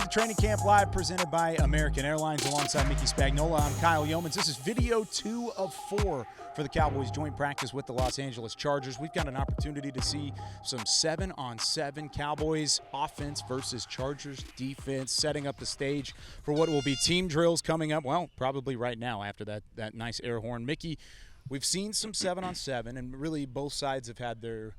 Training Camp Live presented by American Airlines alongside Mickey Spagnola. I'm Kyle Yeomans. This is video 2 of 4 for the Cowboys joint practice with the Los Angeles Chargers. We've got an opportunity to see some 7-on-7 Cowboys offense versus Chargers defense, setting up the stage for what will be team drills coming up, well, probably right now after that nice air horn. Mickey, we've seen some 7-on-7, and really both sides have had their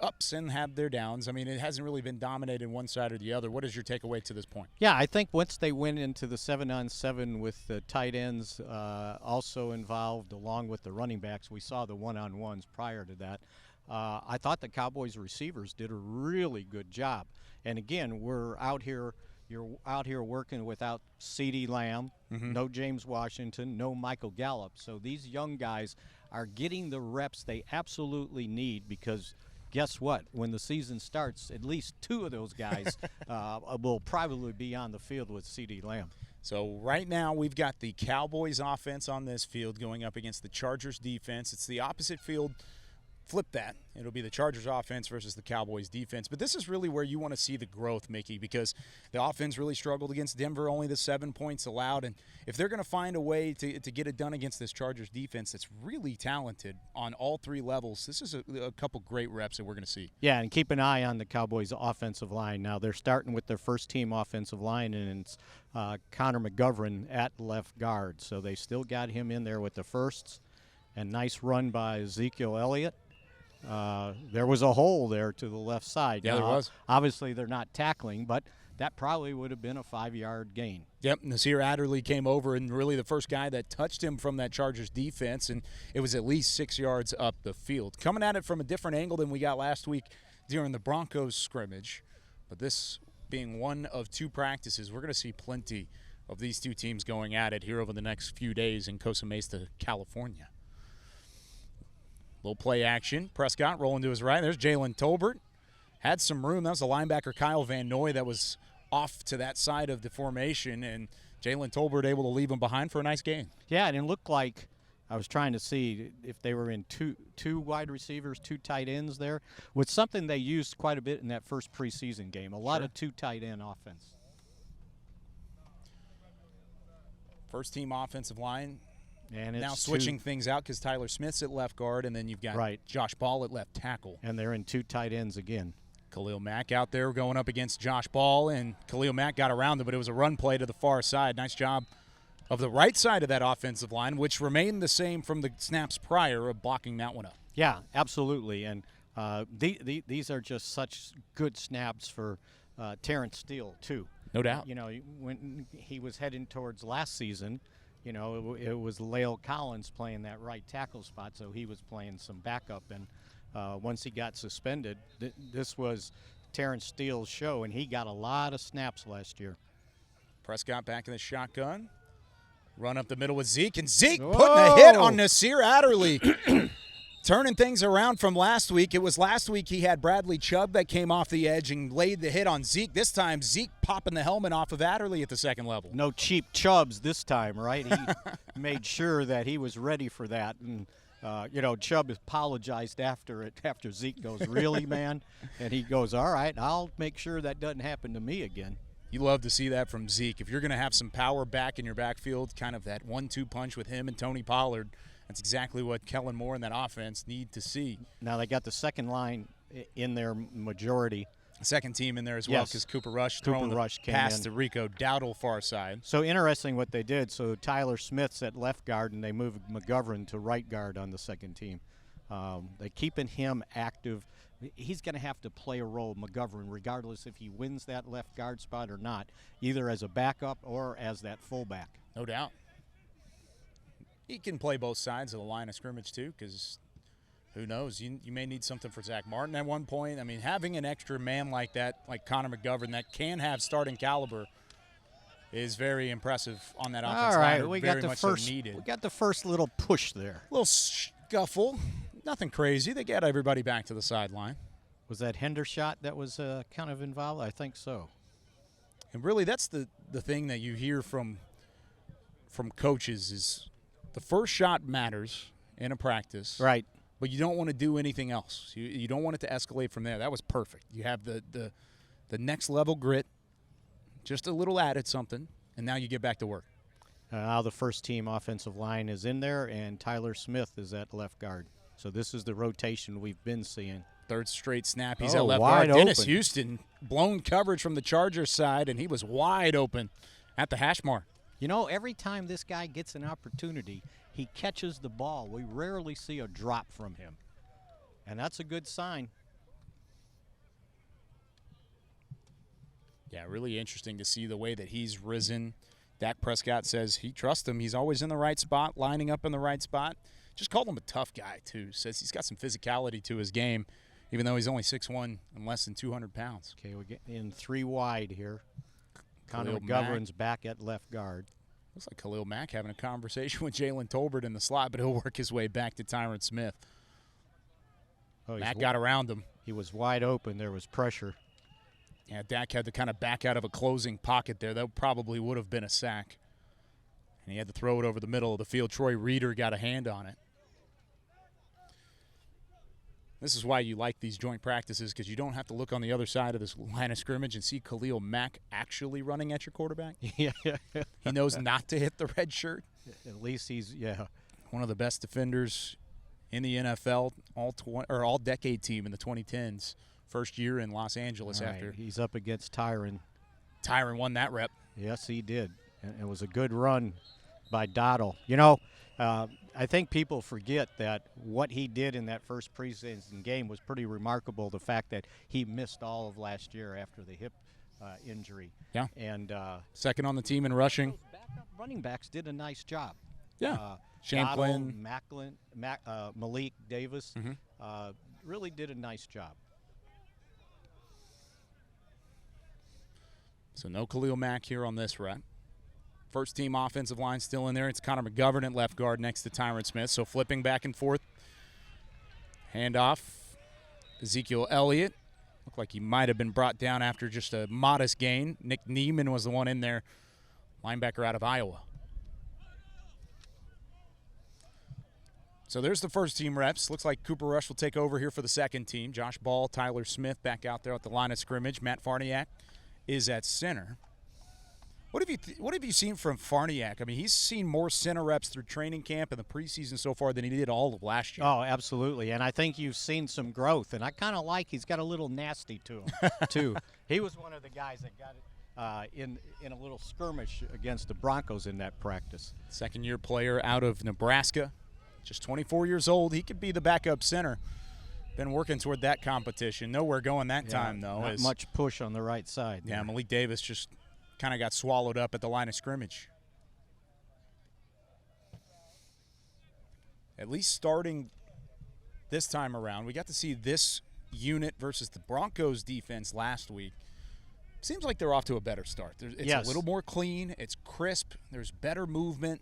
ups and had their downs. I mean, it hasn't really been dominated one side or the other. What is your takeaway to this point? Yeah, I think once they went into the 7-on-7 with the tight ends also involved along with the running backs, we saw the one-on-ones prior to that. I thought the Cowboys receivers did a really good job. And again, you're out here working without CeeDee Lamb, no James Washington, no Michael Gallup. So these young guys are getting the reps they absolutely need, because guess what? When the season starts, at least 2 of those guys will probably be on the field with CeeDee Lamb. So right now we've got the Cowboys offense on this field going up against the Chargers defense. It's the opposite field. Flip that. It'll be the Chargers offense versus the Cowboys defense. But this is really where you want to see the growth, Mickey, because the offense really struggled against Denver, only the 7 points allowed. And if they're going to find a way to get it done against this Chargers defense that's really talented on all 3 levels, this is a couple great reps that we're going to see. Yeah, and keep an eye on the Cowboys offensive line. Now they're starting with their first team offensive line, and it's Connor McGovern at left guard. So they still got him in there with the firsts. And nice run by Ezekiel Elliott. There was a hole there to the left side. Yeah, there was. Obviously, they're not tackling, but that probably would have been a 5-yard gain. Yep, Nasir Adderley came over and really the first guy that touched him from that Chargers defense, and it was at least 6 yards up the field. Coming at it from a different angle than we got last week during the Broncos scrimmage, but this being one of 2 practices, we're going to see plenty of these 2 teams going at it here over the next few days in Costa Mesa, California. Little play action. Prescott rolling to his right. There's Jalen Tolbert. Had some room. That was the linebacker Kyle Van Noy that was off to that side of the formation, and Jalen Tolbert able to leave him behind for a nice gain. Yeah, and it looked like I was trying to see if they were in two wide receivers, 2 tight ends there, with something they used quite a bit in that first preseason game. A lot of 2 tight end offense. First team offensive line. And it's now switching things out because Tyler Smith's at left guard, and then you've got Josh Ball at left tackle. And they're in 2 tight ends again. Khalil Mack out there going up against Josh Ball, and Khalil Mack got around him, but it was a run play to the far side. Nice job of the right side of that offensive line, which remained the same from the snaps prior of blocking that one up. Yeah, absolutely. And these are just such good snaps for Terrence Steele, too. No doubt. You know, when he was heading towards last season, you know, it was Lael Collins playing that right tackle spot, so he was playing some backup. And once he got suspended, this was Terrence Steele's show, and he got a lot of snaps last year. Prescott back in the shotgun. Run up the middle with Zeke, and Zeke putting a hit on Nasir Adderley. Turning things around from last week. It was last week he had Bradley Chubb that came off the edge and laid the hit on Zeke. This time, Zeke popping the helmet off of Adderley at the second level. No cheap Chubbs this time, right? He made sure that he was ready for that. And, you know, Chubb apologized after Zeke goes, really, man? And he goes, all right, I'll make sure that doesn't happen to me again. You love to see that from Zeke. If you're going to have some power back in your backfield, kind of that 1-2 punch with him and Tony Pollard, that's exactly what Kellen Moore and that offense need to see. Now they got the second line in their majority. Second team in there as well, because Cooper Rush throwing the pass to Rico Dowdle far side. So interesting what they did. So Tyler Smith's at left guard, and they moved McGovern to right guard on the second team. They're keeping him active. He's going to have to play a role, McGovern, regardless if he wins that left guard spot or not, either as a backup or as that fullback. No doubt. He can play both sides of the line of scrimmage, too, because who knows? You may need something for Zach Martin at one point. I mean, having an extra man like that, like Connor McGovern, that can have starting caliber is very impressive on that offense. All right, we got the first little push there. A little scuffle. Nothing crazy. They get everybody back to the sideline. Was that Hendershot that was kind of involved? I think so. And really, that's the thing that you hear from coaches is the first shot matters in a practice. Right. But you don't want to do anything else. You don't want it to escalate from there. That was perfect. You have the next level grit, just a little added something, and now you get back to work. Now the first team offensive line is in there, and Tyler Smith is at left guard. So this is the rotation we've been seeing. Third straight snap. He's at left wide guard. Dennis open. Houston, blown coverage from the Chargers side, and he was wide open at the hash mark. You know, every time this guy gets an opportunity, he catches the ball. We rarely see a drop from him, and that's a good sign. Yeah, really interesting to see the way that he's risen. Dak Prescott says he trusts him. He's always in the right spot, lining up in the right spot. Just called him a tough guy, too. Says he's got some physicality to his game, even though he's only 6'1" and less than 200 pounds. Okay, we get in 3 wide here. Connor Khalil McGovern's back at left guard. Looks like Khalil Mack having a conversation with Jalen Tolbert in the slot, but he'll work his way back to Tyron Smith. Mack got around him. He was wide open. There was pressure. Yeah, Dak had to kind of back out of a closing pocket there. That probably would have been a sack. And he had to throw it over the middle of the field. Troy Reeder got a hand on it. This is why you like these joint practices, because you don't have to look on the other side of this line of scrimmage and see Khalil Mack actually running at your quarterback. Yeah. He knows not to hit the red shirt. At least he's, One of the best defenders in the NFL, all decade team in the 2010s. First year in Los Angeles after. He's up against Tyron. Tyron won that rep. Yes, he did. And it was a good run by Dottle. You know, I think people forget that what he did in that first preseason game was pretty remarkable, the fact that he missed all of last year after the hip injury. Yeah. And second on the team in rushing. Those backup running backs did a nice job. Yeah. Champlin. Malik Davis really did a nice job. So no Khalil Mack here on this rep. First team offensive line still in there. It's Connor McGovern at left guard next to Tyron Smith. So flipping back and forth. Handoff. Ezekiel Elliott. Looked like he might have been brought down after just a modest gain. Nick Neiman was the one in there. Linebacker out of Iowa. So there's the first team reps. Looks like Cooper Rush will take over here for the second team. Josh Ball, Tyler Smith back out there at the line of scrimmage. Matt Farniak is at center. What have you seen from Farniak? I mean, he's seen more center reps through training camp and the preseason so far than he did all of last year. Oh, absolutely. And I think you've seen some growth. And I kind of like he's got a little nasty to him, too. He was one of the guys that got it in a little skirmish against the Broncos in that practice. Second-year player out of Nebraska, just 24 years old. He could be the backup center. Been working toward that competition. Nowhere going that time, though. Not much push on the right side. Yeah, Malik Davis just kind of got swallowed up at the line of scrimmage. At least starting this time around, we got to see this unit versus the Broncos defense last week. Seems like they're off to a better start. It's a little more clean. It's crisp. There's better movement,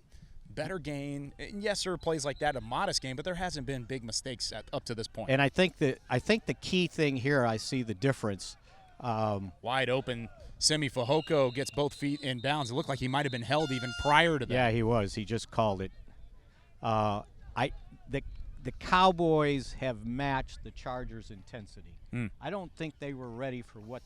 better gain. And yes, there are plays like that, a modest game, but there hasn't been big mistakes up to this point. And I think the key thing here, I see the difference. Wide open. Semi Fehoko gets both feet in bounds. It looked like he might have been held even prior to that. Yeah, he was. He just called it. The Cowboys have matched the Chargers' intensity. I don't think they were ready for what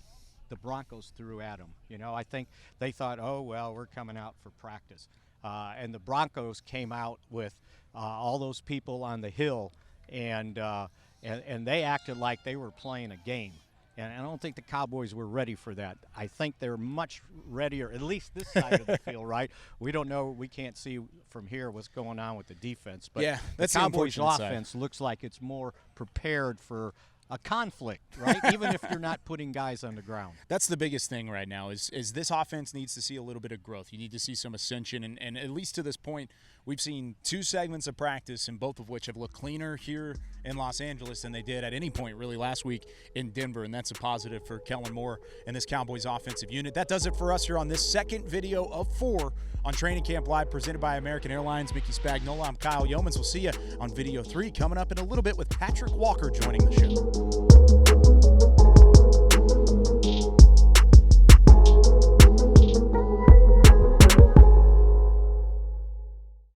the Broncos threw at them. You know, I think they thought, oh, well, we're coming out for practice. And the Broncos came out with all those people on the hill, and they acted like they were playing a game. And I don't think the Cowboys were ready for that. I think they're much readier, at least this side of the field, right? We don't know. We can't see from here what's going on with the defense. But yeah, that's the Cowboys' unfortunate offense side. looks like it's more prepared for a conflict, right? Even if you're not putting guys on the ground. That's the biggest thing right now is this offense needs to see a little bit of growth. You need to see some ascension, and at least to this point, we've seen 2 segments of practice, and both of which have looked cleaner here in Los Angeles than they did at any point really last week in Denver, and that's a positive for Kellen Moore and this Cowboys offensive unit. That does it for us here on this second video of 4 on Training Camp Live, presented by American Airlines. Mickey Spagnola, I'm Kyle Yeomans. We'll see you on video 3 coming up in a little bit with Patrick Walker joining the show.